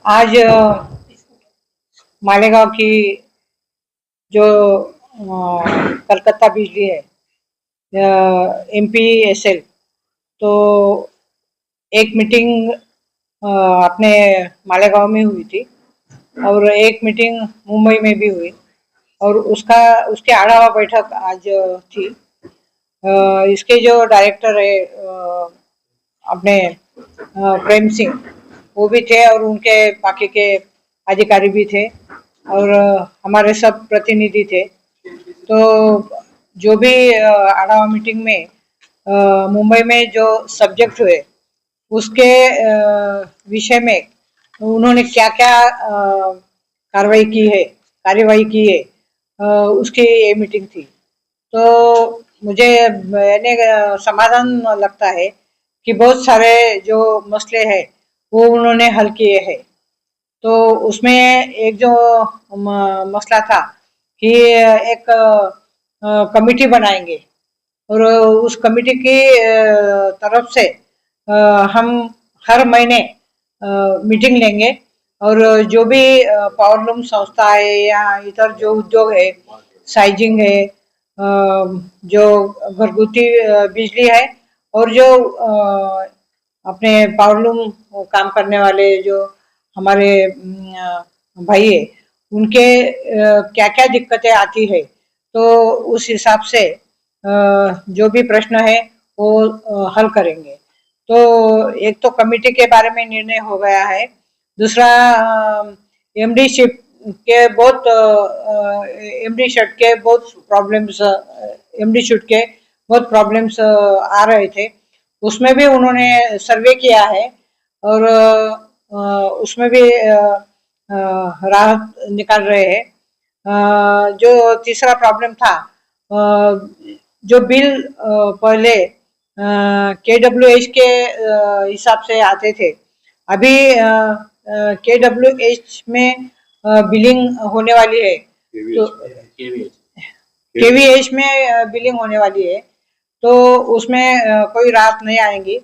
आज मालेगांव की जो कलकत्ता बिजली है, MPSL, तो एक मीटिंग अपने मालेगांव में हुई थी और एक मीटिंग मुंबई में भी हुई और उसके अलावा बैठक आज थी। इसके जो डायरेक्टर है अपने प्रेम सिंह, वो भी थे और उनके बाकी के अधिकारी भी थे और हमारे सब प्रतिनिधि थे। तो जो भी आडावा मीटिंग में मुंबई में जो सब्जेक्ट हुए उसके विषय में उन्होंने क्या क्या कार्यवाही की है, उसकी ये मीटिंग थी। तो मुझे मैंने समाधान लगता है कि बहुत सारे जो मसले हैं वो उन्होंने हल किए हैं। तो उसमें एक जो मसला था कि एक कमिटी बनाएंगे और उस कमिटी की तरफ से हम हर महीने मीटिंग लेंगे और जो भी पावरलूम संस्था है या इतर जो उद्योग है, साइजिंग है, जो घरगुती बिजली है और जो अपने पावरलूम काम करने वाले जो हमारे भाई है, उनके क्या क्या दिक्कतें आती है, तो उस हिसाब से जो भी प्रश्न है वो हल करेंगे। तो एक तो कमिटी के बारे में निर्णय हो गया है। दूसरा एमडी शिप के बहुत एमडी शट के बहुत प्रॉब्लम्स एमडी शूट के बहुत प्रॉब्लम्स आ रहे थे, उसमें भी उन्होंने सर्वे किया है और उसमें भी राहत निकाल रहे हैं। जो तीसरा प्रॉब्लम था, जो बिल पहले KWH के हिसाब से आते थे, अभी KWH में बिलिंग होने वाली है, तो KVH में बिलिंग होने वाली है, तो उसमें कोई राहत नहीं आएगी।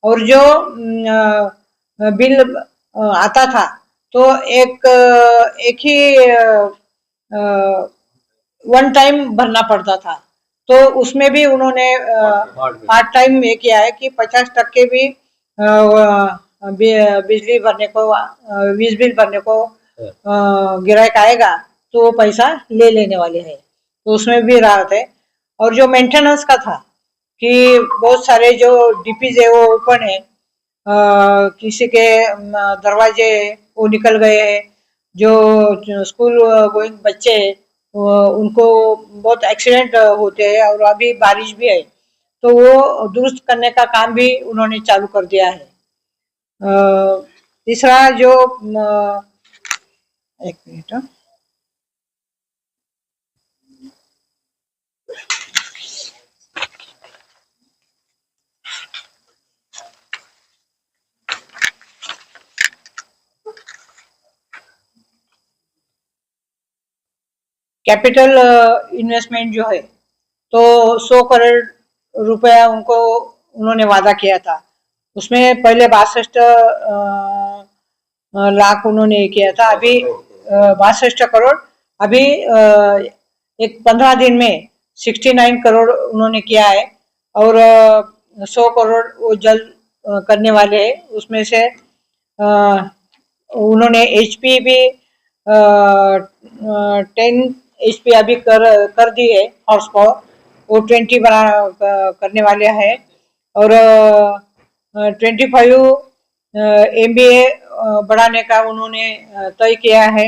और जो बिल आता था तो एक ही वन टाइम भरना पड़ता था, तो उसमें भी उन्होंने पार्ट टाइम ये किया है कि 50% भी बिजली भरने को, वीज बिल भरने को गिरायक आएगा तो वो पैसा ले लेने वाले हैं, तो उसमें भी राहत है। और जो मेंटेनेंस का था कि बहुत सारे जो डीपीज है वो ओपन है, किसी के दरवाजे वो निकल गए हैं, जो स्कूल गोइंग बच्चे हैं उनको बहुत एक्सीडेंट होते हैं और अभी बारिश भी है, तो वो दुरुस्त करने का काम भी उन्होंने चालू कर दिया है। तीसरा जो एक मिनट, कैपिटल इन्वेस्टमेंट जो है, तो 100 करोड़ रुपया उनको उन्होंने वादा किया था। उसमें पहले 62 लाख उन्होंने किया था, अभी 62 करोड़, अभी एक 15 दिन में 69 करोड़ उन्होंने किया है और 100 करोड़ वो जल्द करने वाले हैं। उसमें से उन्होंने HP भी 10 HP अभी कर दी है हॉर्स पावर, वो 20 करने वाले हैं और 25 MVA बढ़ाने का उन्होंने तय किया है।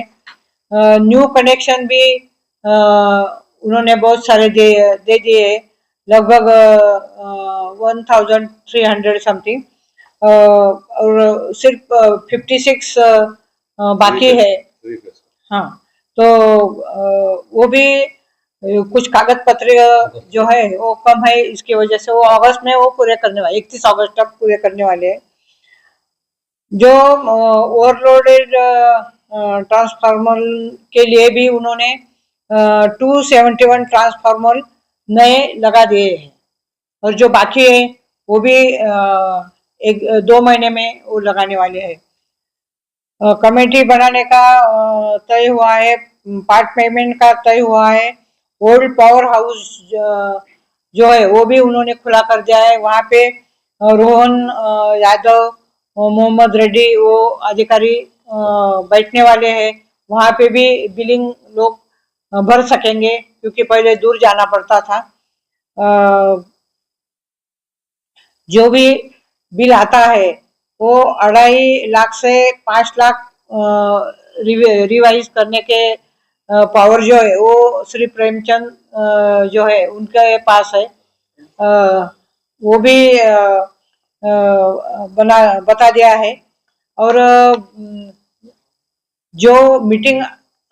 न्यू कनेक्शन भी उन्होंने बहुत सारे दे दिए, लगभग 1300 समथिंग, और सिर्फ 56 बाकी है। हाँ, तो वो भी कुछ कागज पत्र जो है वो कम है, इसकी वजह से वो अगस्त में वो पूरे करने वाले, 31 अगस्त तक पूरे करने वाले हैं। जो ओवरलोडेड ट्रांसफार्मर के लिए भी उन्होंने 271 ट्रांसफार्मर नए लगा दिए हैं और जो बाकी है वो भी 1-2 महीने में वो लगाने वाले हैं। कमेटी बनाने का तय हुआ है, पार्ट पेमेंट का तय हुआ है। ओल्ड पावर हाउस जो है वो भी उन्होंने खुला कर दिया है। वहाँ पे रोहन यादव, मोहम्मद रेड्डी वो अधिकारी बैठने वाले हैं। वहाँ पे भी बिलिंग लोग भर सकेंगे, क्योंकि पहले दूर जाना पड़ता था। जो भी बिल आता है वो 2.5 लाख से 5 लाख रिवाइज करने के पावर जो है वो श्री प्रेमचंद जो है उनके पास है। वो भी बता दिया है। और जो मीटिंग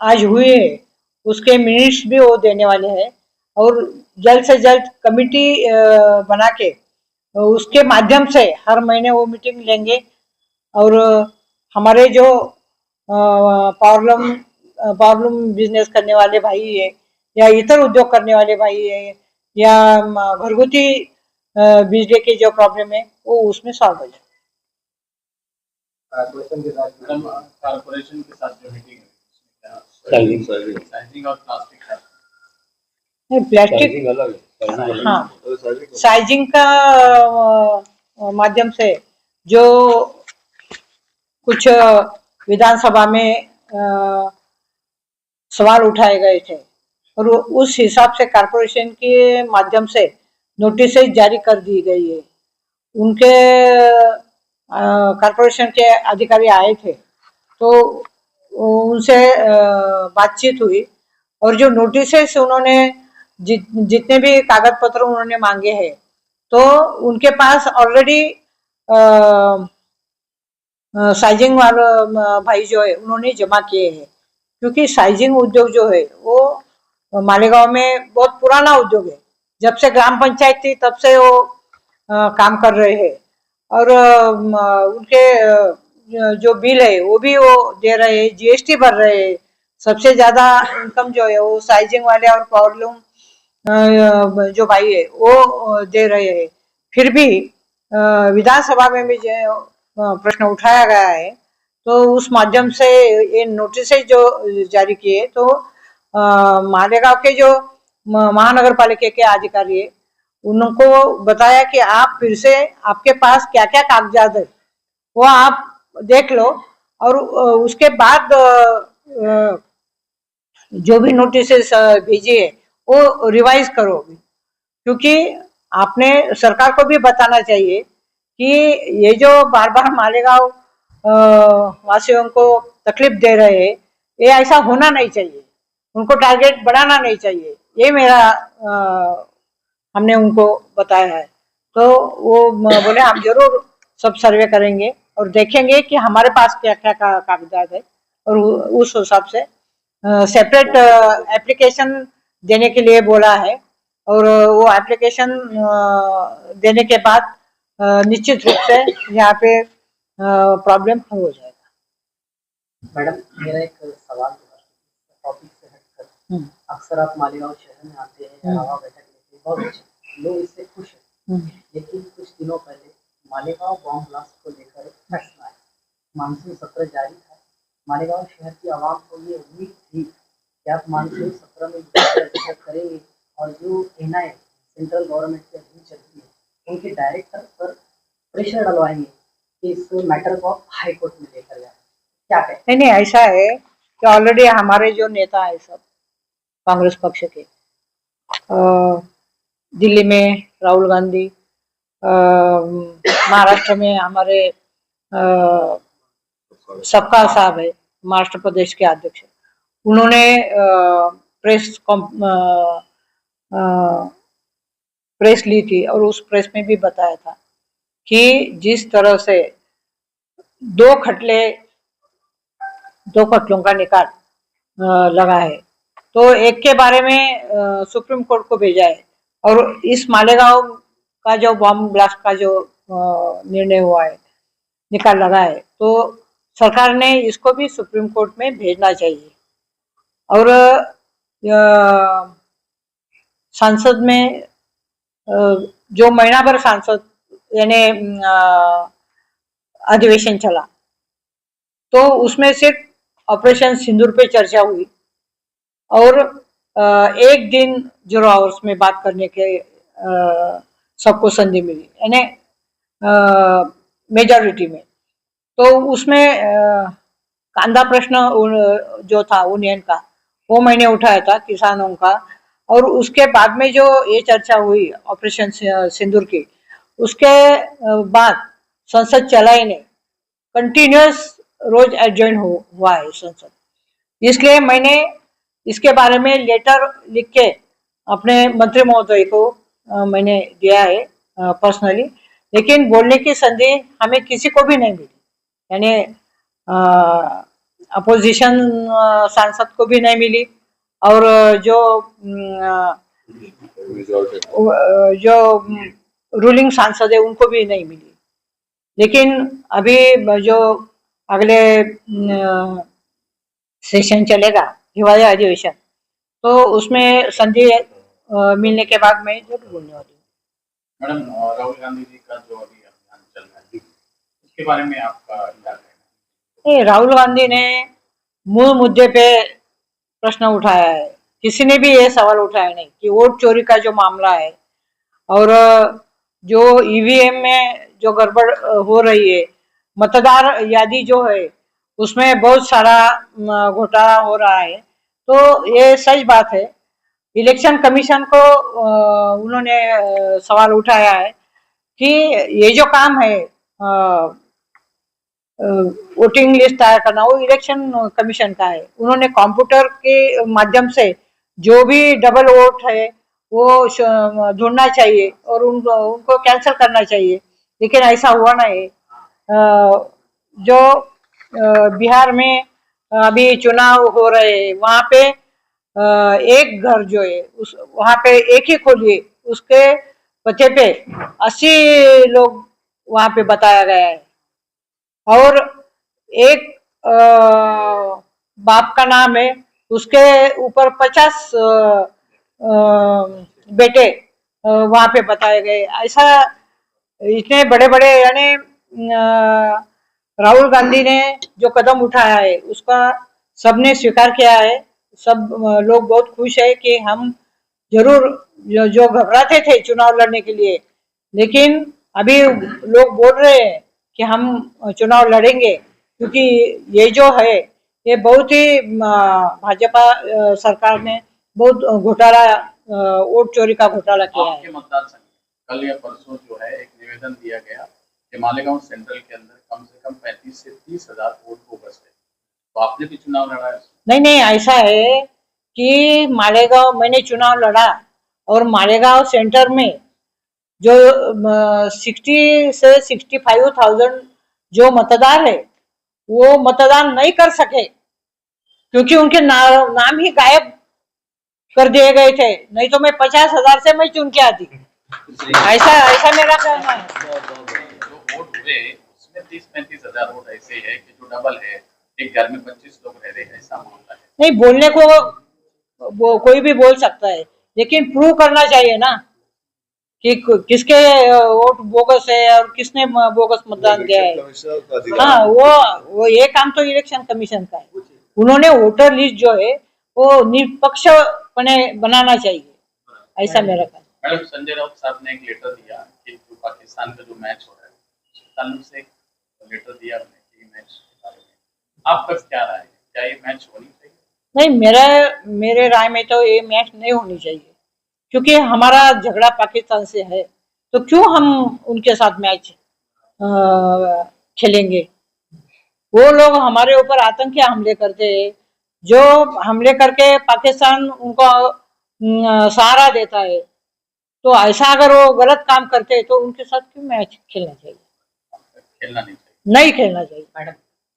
आज हुई है उसके मिनट्स भी वो देने वाले हैं। और जल्द से जल्द कमिटी बना के उसके माध्यम से हर महीने वो मीटिंग लेंगे। और हमारे जो पावरलूम बिजनेस करने वाले भाई है, या इतर उद्योग करने वाले भाई है, या घरगुती बिजली की जो प्रॉब्लम है वो उसमें सॉल्व हो जाए। कारपोरेशन के साथ जो मीटिंग है, साइजिंग और प्लास्टिक है। नहीं, प्लास्टिक अलग है। हाँ, साइजिंग का माध्यम से जो कुछ विधानसभा में सवाल उठाए गए थे, और उस हिसाब से कारपोरेशन के माध्यम से नोटिस जारी कर दी गई है। उनके कारपोरेशन के अधिकारी आए थे, तो उनसे बातचीत हुई। और जो नोटिस उन्होंने जितने भी कागज पत्र उन्होंने मांगे हैं, तो उनके पास ऑलरेडी साइजिंग वाला भाई जो है उन्होंने जमा किए हैं। क्योंकि साइजिंग उद्योग जो है वो मालेगांव में बहुत पुराना उद्योग है। जब से ग्राम पंचायत थी तब से वो काम कर रहे हैं। और उनके जो बिल है वो भी वो दे रहे हैं, जीएसटी भर रहे हैं। सबसे ज्यादा इनकम जो है वो साइजिंग वाले और पावरलूम जो भाई है वो दे रहे हैं। फिर भी विधानसभा में भी जो प्रश्न उठाया गया है, तो उस माध्यम से ये नोटिस जो जारी किए, तो मालेगांव के जो महानगर पालिका के अधिकारी है उनको बताया कि आप फिर से आपके पास क्या क्या कागजात है वो आप देख लो, और उसके बाद जो भी नोटिस भेजे है वो रिवाइज करो। क्योंकि आपने सरकार को भी बताना चाहिए कि ये जो बार बार मालेगांव वासियों को तकलीफ दे रहे हैं, ये ऐसा होना नहीं चाहिए। उनको टारगेट बढ़ाना नहीं चाहिए। ये मेरा हमने उनको बताया है। तो वो बोले हम जरूर सब सर्वे करेंगे और देखेंगे कि हमारे पास क्या क्या कागजात है, और उस हिसाब से सेपरेट एप्लीकेशन देने के लिए बोला है। और वो एप्लीकेशन देने के बाद निश्चित रूप से यहाँ पे प्रॉब्लम हल हो जाएगा। मैडम, मेरा एक सवाल टॉपिक से हटकर, अक्सर आप मालेगांव शहर में आते हैं, हवा बैठक लेते हैं, बहुत अच्छे लोग इससे खुश हैं। लेकिन कुछ दिनों पहले मालेगांव बॉम्ब ब्लास्ट को लेकर प्रश्न आया। मानसून सत्र जारी था। मालेगांव शहर की आवाम को ये उम्मीद थी कि आप मानसून सत्र में करेंगे और जो एनआई सेंट्रल गवर्नमेंट की अधीन चल रही है उनके डायरेक्टर पर प्रेशर डलवाएंगे कि इस मैटर को हाई कोर्ट में लेकर जाए। क्या कहते? नहीं, ऐसा है कि ऑलरेडी हमारे जो नेता है सब कांग्रेस पक्ष के, दिल्ली में राहुल गांधी, महाराष्ट्र में हमारे सबका साहब है, महाराष्ट्र प्रदेश के अध्यक्ष, उन्होंने प्रेस ली थी। और उस प्रेस में भी बताया था कि जिस तरह से दो खटलों का निकाल लगा है, तो एक के बारे में सुप्रीम कोर्ट को भेजा है। और इस मालेगांव का जो बॉम्ब ब्लास्ट का जो निर्णय हुआ है, निकाल लगा है, तो सरकार ने इसको भी सुप्रीम कोर्ट में भेजना चाहिए। और संसद में जो महीना भर संसद यानी अधिवेशन चला, तो उसमें सिर्फ ऑपरेशन सिंदूर पे चर्चा हुई और एक दिन 0 आवर्स में बात करने के सबको संधि मिली, यानी मेजॉरिटी में। तो उसमें कांदा प्रश्न जो था यूनियन का, वो मैंने उठाया था, किसानों का। और उसके बाद में जो ये चर्चा हुई ऑपरेशन सिंदूर की, उसके बाद संसद चला ही नहीं, कंटिन्यूस रोज एडजॉर्न हुआ है संसद। इसलिए मैंने इसके बारे में लेटर लिख के अपने मंत्री महोदय को मैंने दिया है पर्सनली, लेकिन बोलने की संधि हमें किसी को भी नहीं मिली, यानी अपोजिशन सांसद को भी नहीं मिली और जो रूलिंग सांसद है उनको भी नहीं मिली। लेकिन अभी जो अगले सेशन चलेगा, हिवाळी अधिवेशन, तो उसमें संधि मिलने के बाद मैं जरूर बोलने वाली हूँ। मैडम, राहुल गांधी जी का जो अभी अभियान चल रहा है, उसके बारे में आपका क्या कहना है? राहुल गांधी ने मूल मुद्दे पे प्रश्न उठाया है, किसी ने भी ये सवाल उठाया नहीं कि वोट चोरी का जो मामला है और जो ईवीएम में जो गड़बड़ हो रही है, मतदार यादी जो है उसमें बहुत सारा घोटाला हो रहा है। तो ये सच बात है। इलेक्शन कमीशन को उन्होंने सवाल उठाया है कि ये जो काम है वोटिंग लिस्ट तैयार करना, वो इलेक्शन कमीशन का है। उन्होंने कंप्यूटर के माध्यम से जो भी डबल वोट है वो ढूंढना चाहिए और उनको कैंसिल करना चाहिए, लेकिन ऐसा हुआ नहीं। जो बिहार में अभी चुनाव हो रहे हैं, वहाँ पे एक घर जो है उस वहाँ पे एक ही खोलिए, उसके पते पे 80 लोग वहाँ पे बताया गया है और एक बाप का नाम है, उसके ऊपर 50 बेटे वहाँ पे बताए गए। ऐसा इतने बड़े बड़े, यानी राहुल गांधी ने जो कदम उठाया है उसका सबने स्वीकार किया है। सब लोग बहुत खुश है कि हम जरूर जो घबराते थे चुनाव लड़ने के लिए, लेकिन अभी लोग बोल रहे हैं कि हम चुनाव लड़ेंगे, क्योंकि ये जो है ये बहुत ही भाजपा सरकार ने बहुत घोटाला, वोट चोरी का घोटाला किया है। आपके मतदार संघ कल या परसों जो है एक निवेदन दिया गया कि मालेगांव सेंट्रल के अंदर कम से कम 35 से 30 हजार वोट बोगस है, तो आपने भी चुनाव लड़ा है? नहीं, ऐसा है कि मालेगांव मैंने चुनाव लड़ा और मालेगांव सेंटर में जो 60 से 65,000 जो मतदार है वो मतदान नहीं कर सके, क्योंकि उनके नाम ही गायब कर दिए गए थे। नहीं तो मैं 50,000 से मैं चुन के आती। ऐसा मेरा कहना है। जो वोट हुए उसमें 30-35 हजार वोट ऐसे है कि जो डबल है, एक घर में 25 लोग रह रहे हैं, ऐसा मामला है। नहीं, बोलने को कोई भी बोल सकता है, लेकिन प्रूव करना चाहिए ना कि किसके वोट बोगस है और किसने बोगस मतदान किया है। हाँ, वो ये काम तो इलेक्शन कमीशन का है। उन्होंने वोटर लिस्ट जो है वो निष्पक्षपणे बनाना चाहिए, ऐसा मेरा कहना। मैडम, संजय राउत साहब ने एक लेटर दिया कि जो पाकिस्तान का जो मैच हो रहा है, ताल्लुक से एक लेटर दिया कि मैच के बारे में आपका क्या राय है? क्या ये मैच होनी चाहिए? नहीं, मेरे राय में तो ये मैच नहीं होनी चाहिए, क्योंकि हमारा झगड़ा पाकिस्तान से है, तो क्यों हम उनके साथ मैच खेलेंगे। वो लोग हमारे ऊपर आतंकी हमले करते हैं, जो हमले करके पाकिस्तान उनको सहारा देता है, तो ऐसा अगर वो गलत काम करते हैं तो उनके साथ क्यों मैच खेलना चाहिए? खेलना नहीं चाहिए। मैडम,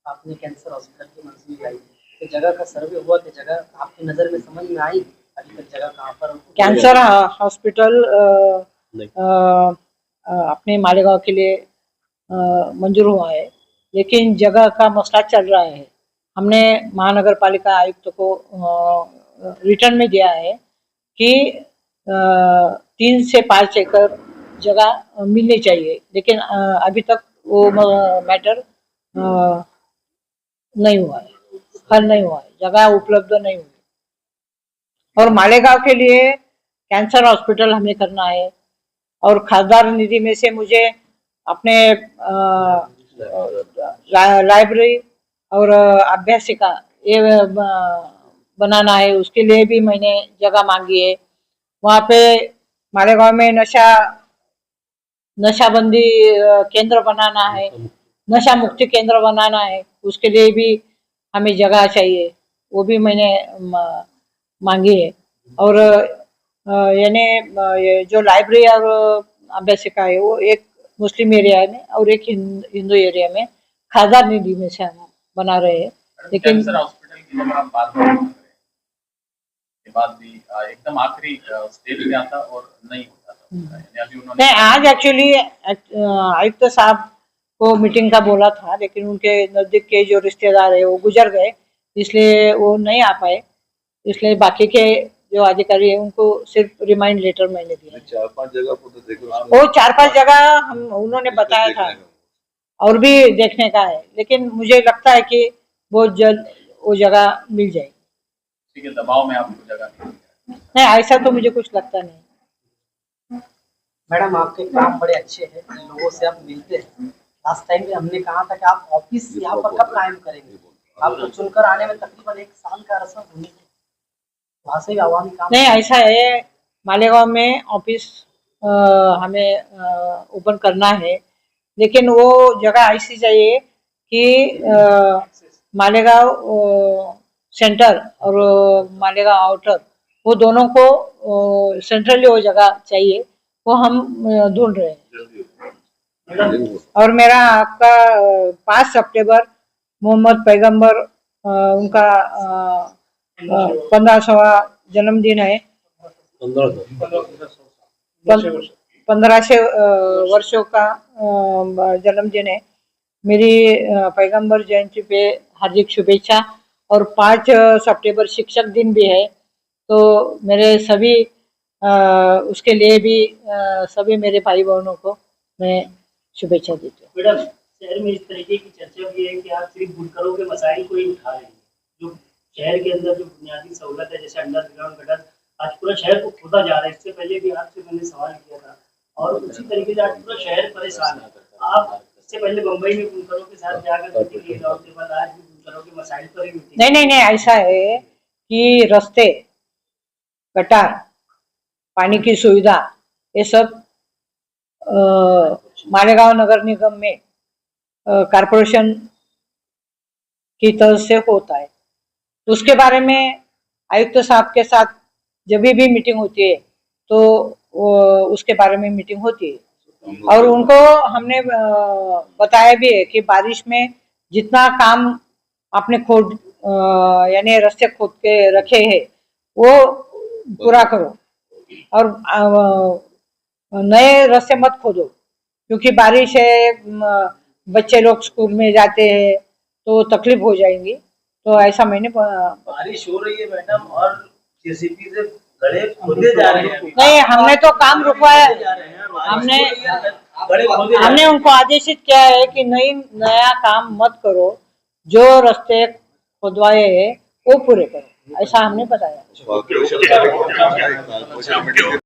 आपने कैंसर हॉस्पिटल की मंजूरी लाई, तो जगह का सर्वे हुआ कि जगह आपकी नजर में समझ में आई? अभी तक जगह कहाँ पर? कैंसर हॉस्पिटल अपने मालेगांव के लिए मंजूर हुआ है, लेकिन जगह का मसला चल रहा है। हमने महानगर पालिका आयुक्त को रिटर्न में दिया है कि 3 से 5 एकड़ जगह मिलनी चाहिए, लेकिन अभी तक वो मैटर नहीं हुआ है, हल नहीं हुआ है, जगह उपलब्ध नहीं हुई। और मालेगांव के लिए कैंसर हॉस्पिटल हमें करना है और खासदार निधि में से मुझे अपने लाइब्रेरी और अभ्यासिका ये बनाना है, उसके लिए भी मैंने जगह मांगी है। वहाँ पे मालेगांव में नशाबंदी केंद्र बनाना है, नशा मुक्ति केंद्र बनाना है, उसके लिए भी हमें जगह चाहिए, वो भी मैंने मांगी है। और यानी ये जो लाइब्रेरी और अभ्यासिका है वो एक मुस्लिम एरिया में और एक हिंदू एरिया में खासदार निधि में से हम बना रहे हैं। लेकिन कैंसर हॉस्पिटल की जब आप बात कर रहे हैं, ये बात भी एकदम आखिरी स्टेज में आता और नहीं होता था, यानी अभी उन्होंने नहीं, आज एक्चुअली आयुक्त साहब को मीटिंग का बोला था, लेकिन उनके नजदीक के जो रिश्तेदार है वो गुजर गए, इसलिए वो नहीं आ पाए। इसलिए बाकी के जो अधिकारी है उनको सिर्फ रिमाइंड लेटर मैंने दिया। 4-5 जगह को तो देखो, वो 4-5 जगह हम उन्होंने बताया था और भी देखने का है, लेकिन मुझे लगता है कि बहुत जल्द वो जगह मिल जाएगी। किसी के दबाव में आपको जगह नहीं मिल रही। नहीं, ऐसा तो मुझे कुछ लगता नहीं। मैडम आपके काम बड़े अच्छे हैं, लोगों से आप मिलते हैं। लास्ट टाइम भी हमने कहा था कि आप ऑफिस यहाँ पर कब कायम करेंगे, आपको चुनकर आने में तकरीबन 1 साल का अरसा होने वहाँ से आवामी काम नहीं, ऐसा है, मालेगांव में ऑफिस हमें ओपन करना है, लेकिन वो जगह ऐसी चाहिए कि मालेगांव सेंटर और मालेगांव आउटर वो दोनों को सेंट्रली वो जगह चाहिए, वो हम ढूंढ रहे हैं। और मेरा आपका 5 सितंबर मोहम्मद पैगंबर उनका 1500वां जन्मदिन है। 1500 वर्षों का जन्मदिन है। मेरी पैगंबर जयंती पे हार्दिक शुभेच्छा। और 5 सितंबर शिक्षक दिन भी है, तो मेरे सभी उसके लिए भी सभी मेरे भाई बहनों को मैं शुभेच्छा देती हूँ। मैडम, शहर में इस तरीके की चर्चा भी है कि आप सिर्फ बुनकरों के मसाइल को ही उठा रहे हैं। जो शहर के अंदर जो बुनियादी सहूलत है, जैसे अंडरग्राउंड गटर, आज पूरा शहर को खोदा जा रहा है। इससे पहले भी आपसे मैंने सवाल किया था और उसी तरीके से आज पूरा शहर परेशान है। आप इससे पहले मुंबई में बुनकरों के साथ जाकर मीटिंग की, राउंड टेबल, आज भी बुनकरों के मसाइल पर ही मीटिंग। नहीं, ऐसा है कि रस्ते, गटार, पानी की सुविधा, ये सब मालेगांव नगर निगम में कारपोरेशन की तरफ से होता है। तो उसके बारे में आयुक्त साहब के साथ जब भी मीटिंग होती है तो उसके बारे में मीटिंग होती है, और उनको हमने बताया भी है कि बारिश में जितना काम आपने खोद यानी रास्ते खोद के रखे हैं वो पूरा करो, और नए रास्ते मत खोदो, क्योंकि बारिश है, बच्चे लोग स्कूल में जाते हैं तो तकलीफ हो जाएंगी। तो ऐसा मैंने बारिश हो रही है मैडम और जेसीबी से गड्ढे खोदे जा रहे हैं। नहीं, हमने तो काम रुकवाया, हमने उनको आदेशित किया है कि नया काम मत करो, जो रास्ते खुदवाए हैं वो पूरे करो, ऐसा हमने बताया।